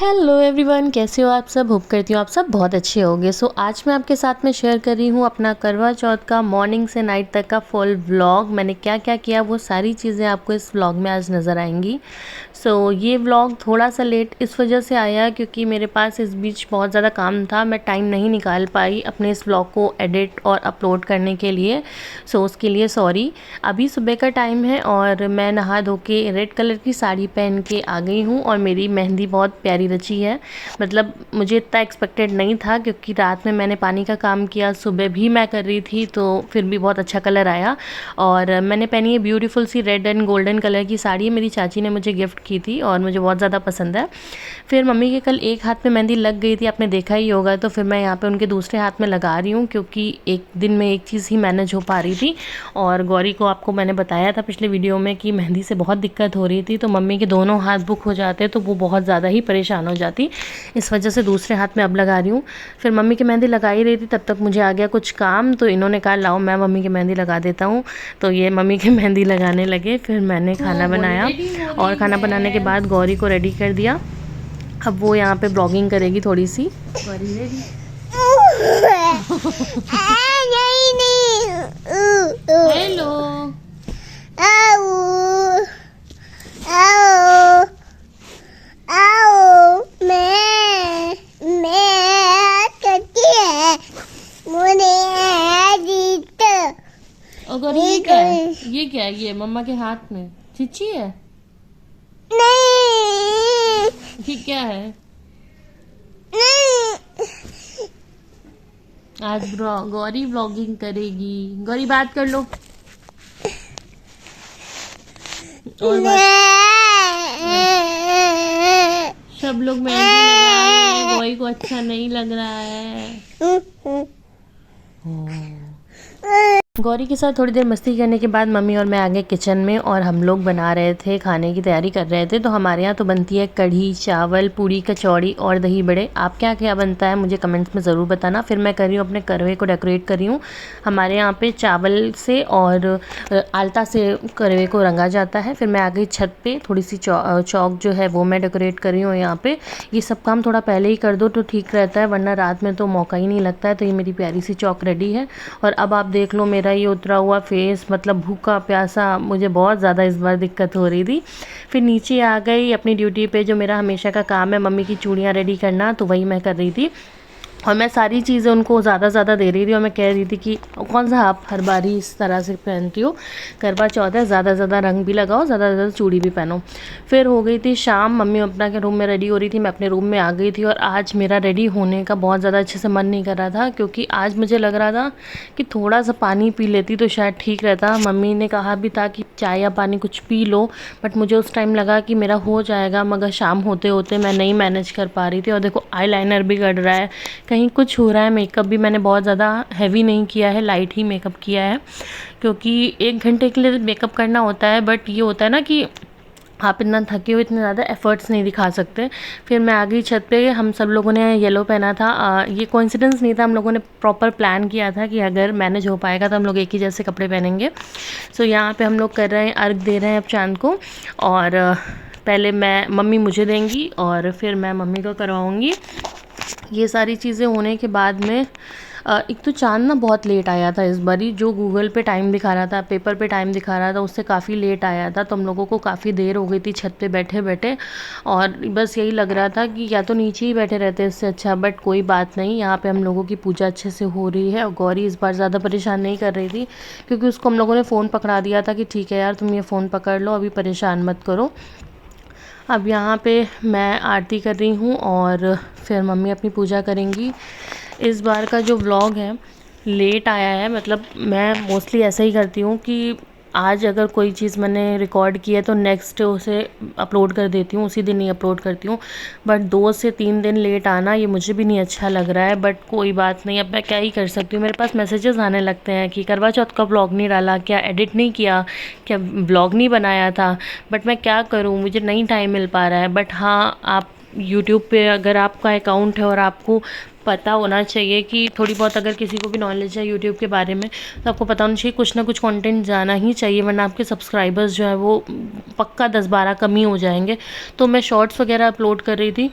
Hello everyone, कैसे हो आप सब। होप करती हूँ आप सब बहुत अच्छे होंगे। सो आज मैं आपके साथ में शेयर कर रही हूँ अपना करवा चौथ का मॉर्निंग से नाइट तक का फुल व्लॉग। मैंने क्या क्या किया वो सारी चीज़ें आपको इस व्लॉग में आज नज़र आएंगी। सो ये व्लॉग थोड़ा सा लेट इस वजह से आया क्योंकि मेरे पास इस बीच बहुत ज़्यादा काम था। मैं टाइम नहीं निकाल पाई अपने इस व्लॉग को एडिट और अपलोड करने के लिए। सो उसके लिए सॉरी। अभी सुबह का टाइम है और मैं नहा धो के रेड कलर की साड़ी पहन के आ गई हूँ और मेरी मेहंदी बहुत प्यारी रची है। मतलब मुझे इतना एक्सपेक्टेड नहीं था क्योंकि रात में मैंने पानी का काम किया, सुबह भी मैं कर रही थी, तो फिर भी बहुत अच्छा कलर आया। और मैंने पहनी है ब्यूटीफुल सी रेड एंड गोल्डन कलर की साड़ी। मेरी चाची ने मुझे गिफ्ट की थी और मुझे बहुत ज़्यादा पसंद है। फिर मम्मी के कल एक हाथ में मेहंदी लग गई थी, आपने देखा ही होगा, तो फिर मैं यहाँ पे उनके दूसरे हाथ में लगा रही हूँ क्योंकि एक दिन में एक चीज़ ही मैनेज हो पा रही थी। और गौरी को आपको मैंने बताया था पिछले वीडियो में कि मेहंदी से बहुत दिक्कत हो रही थी, तो मम्मी के दोनों हाथ बुक हो जाते तो वो बहुत ज़्यादा ही परेशान हो जाती। इस वजह से दूसरे हाथ में अब लगा रही हूँ। फिर मम्मी की मेहंदी लगा ही रही थी, तब तक मुझे आ गया कुछ काम, तो इन्होंने कहा लाओ मैं मम्मी की मेहंदी लगा देता हूँ। तो ये मम्मी की मेहंदी लगाने लगे। फिर मैंने खाना बनाया और खाना बनाने के बाद गौरी को रेडी कर दिया। अब वो यहाँ पे ब्लॉगिंग करेगी थोड़ी सी। गौरी रेडी। हेलो। और गौरी ये क्या है? ये क्या है? ये मम्मा के हाथ में चिच्ची है? नहीं। ये क्या है? आज गौरी व्लॉगिंग करेगी। गौरी बात कर लो। और सब लोग मेहंदी लगा रहे हैं, गौरी को अच्छा नहीं लग रहा है। गौरी के साथ थोड़ी देर मस्ती करने के बाद मम्मी और मैं आ गए किचन में और हम लोग बना रहे थे, खाने की तैयारी कर रहे थे। तो हमारे यहाँ तो बनती है कढ़ी चावल, पूड़ी कचौड़ी और दही बड़े। आप क्या क्या बनता है मुझे कमेंट्स में ज़रूर बताना। फिर मैं कर रही हूँ अपने करवे को डेकोरेट कर रही हूँ। हमारे यहाँ पे चावल से और आलता से करवे को रंगा जाता है। फिर मैं आ गई छत पे, थोड़ी सी चौक जो है वो मैं डेकोरेट कर रही हूँ यहाँ पे। ये सब काम थोड़ा पहले ही कर दो तो ठीक रहता है, वरना रात में तो मौका ही नहीं लगता है। तो ये मेरी प्यारी सी चौक रेडी है। और अब आप देख लो मेरा ये उतरा हुआ फेस, मतलब भूखा प्यासा, मुझे बहुत ज़्यादा इस बार दिक्कत हो रही थी। फिर नीचे आ गई अपनी ड्यूटी पे, जो मेरा हमेशा का काम है मम्मी की चूड़ियाँ रेडी करना, तो वही मैं कर रही थी। और मैं सारी चीज़ें उनको ज़्यादा दे रही थी और मैं कह रही थी कि कौन सा आप हर बारी इस तरह से पहनती हो, करवा चौथ है, ज़्यादा रंग भी लगाओ, ज़्यादा चूड़ी भी पहनो। फिर हो गई थी शाम, मम्मी अपना के रूम में रेडी हो रही थी, मैं अपने रूम में आ गई थी। और आज मेरा रेडी होने का बहुत ज़्यादा अच्छे से मन नहीं कर रहा था क्योंकि आज मुझे लग रहा था कि थोड़ा सा पानी पी लेती तो शायद ठीक रहता। मम्मी ने कहा भी था कि चाय या पानी कुछ पी लो, बट मुझे उस टाइम लगा कि मेरा हो जाएगा, मगर शाम होते होते मैं नहीं मैनेज कर पा रही थी। और देखो आईलाइनर भी गड़ रहा है, कहीं कुछ हो रहा है। मेकअप भी मैंने बहुत ज़्यादा हैवी नहीं किया है, लाइट ही मेकअप किया है क्योंकि 1 घंटे के लिए मेकअप करना होता है। बट ये होता है ना कि आप इतना थके हो, इतने ज़्यादा एफर्ट्स नहीं दिखा सकते। फिर मैं आ गई छत पे। हम सब लोगों ने येलो पहना था। ये कोइंसिडेंस नहीं था, हम लोगों ने प्रॉपर प्लान किया था कि अगर मैनेज हो पाएगा तो हम लोग एक ही जैसे कपड़े पहनेंगे। सो यहाँ पे हम लोग कर रहे हैं, अर्घ दे रहे हैं अब चांद को। और पहले मम्मी मुझे देंगी और फिर मैं मम्मी को करवाऊँगी। ये सारी चीज़ें होने के बाद में एक तो चाँद ना बहुत लेट आया था इस बारी। जो गूगल पे टाइम दिखा रहा था, पेपर पे टाइम दिखा रहा था, उससे काफ़ी लेट आया था। तो हम लोगों को काफ़ी देर हो गई थी छत पे बैठे बैठे और बस यही लग रहा था कि या तो नीचे ही बैठे रहते इससे अच्छा। बट कोई बात नहीं, यहाँ पे हम लोगों की पूजा अच्छे से हो रही है। और गौरी इस बार ज़्यादा परेशान नहीं कर रही थी क्योंकि उसको हम लोगों ने फ़ोन पकड़ा दिया था कि ठीक है यार तुम ये फ़ोन पकड़ लो, अभी परेशान मत करो। अब यहाँ पे मैं आरती कर रही हूँ और फिर मम्मी अपनी पूजा करेंगी। इस बार का जो व्लॉग है लेट आया है, मतलब मैं मोस्टली ऐसा ही करती हूँ कि आज अगर कोई चीज़ मैंने रिकॉर्ड की है तो नेक्स्ट उसे अपलोड कर देती हूँ, उसी दिन ही अपलोड करती हूँ। बट 2 से 3 दिन लेट आना ये मुझे भी नहीं अच्छा लग रहा है, बट कोई बात नहीं, अब मैं क्या ही कर सकती हूँ। मेरे पास मैसेजेस आने लगते हैं कि करवा चौथ का व्लॉग नहीं डाला, क्या एडिट नहीं किया, क्या व्लॉग नहीं बनाया था। बट मैं क्या करूँ, मुझे नहीं टाइम मिल पा रहा है। बट हाँ, आप यूट्यूब पे अगर आपका अकाउंट है और आपको पता होना चाहिए कि थोड़ी बहुत, अगर किसी को भी नॉलेज है यूट्यूब के बारे में, तो आपको पता होना चाहिए कुछ ना कुछ कंटेंट जाना ही चाहिए, वरना आपके सब्सक्राइबर्स जो है वो पक्का 10-12 कम ही हो जाएंगे। तो मैं शॉर्ट्स वगैरह अपलोड कर रही थी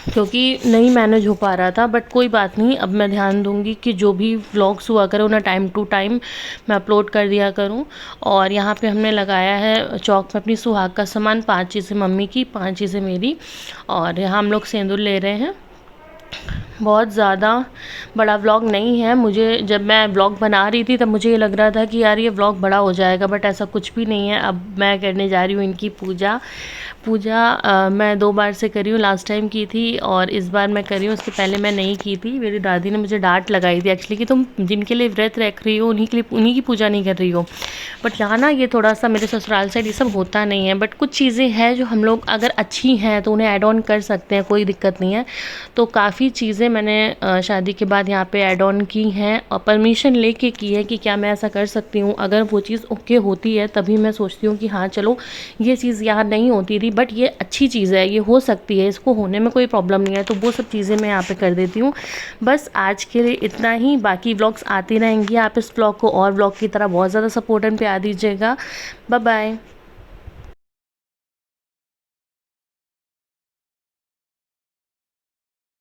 क्योंकि नहीं मैनेज हो पा रहा था। बट कोई बात नहीं, अब मैं ध्यान दूंगी कि जो भी व्लॉग्स हुआ करे उन्हें टाइम टू टाइम मैं अपलोड कर दिया करूं। और यहाँ पे हमने लगाया है चौक में अपनी सुहाग का सामान, 5 चीज़ें मम्मी की, 5 चीज़ें मेरी। और यहाँ हम लोग सिंदूर ले रहे हैं। बहुत ज़्यादा बड़ा व्लॉग नहीं है। मुझे जब मैं व्लॉग बना रही थी तब मुझे ये लग रहा था कि यार ये व्लॉग बड़ा हो जाएगा, बट ऐसा कुछ भी नहीं है। अब मैं करने जा रही हूँ इनकी पूजा। मैं 2 बार से करी हूँ, लास्ट टाइम की थी और इस बार मैं करी हूँ। उसके पहले मैं नहीं की थी। मेरी दादी ने मुझे डांट लगाई थी एक्चुअली कि तुम जिनके लिए व्रत रख रही हो उन्हीं की पूजा नहीं कर रही हो। बट यहाँ ना ये थोड़ा सा मेरे ससुराल साइड ये सब होता नहीं है। बट कुछ चीज़ें हैं जो हम लोग अगर अच्छी हैं तो उन्हें ऐड ऑन कर सकते हैं, कोई दिक्कत नहीं है। तो काफ़ी चीज़ें मैंने शादी के बाद यहाँ पे ऐड ऑन की हैं और परमिशन लेके की है कि क्या मैं ऐसा कर सकती हूँ। अगर वो चीज़ ओके होती है तभी मैं सोचती हूँ कि हाँ चलो ये चीज़ यहाँ नहीं होती थी बट ये अच्छी चीज़ है, ये हो सकती है, इसको होने में कोई प्रॉब्लम नहीं है। तो वो सब चीज़ें मैं यहाँ पे कर देती हूँ। बस आज के लिए इतना ही। बाकी व्लॉग्स आती रहेंगी। आप इस व्लॉग को और व्लॉग की तरह बहुत ज़्यादा सपोर्ट एंड प्यार दीजिएगा। Bye bye.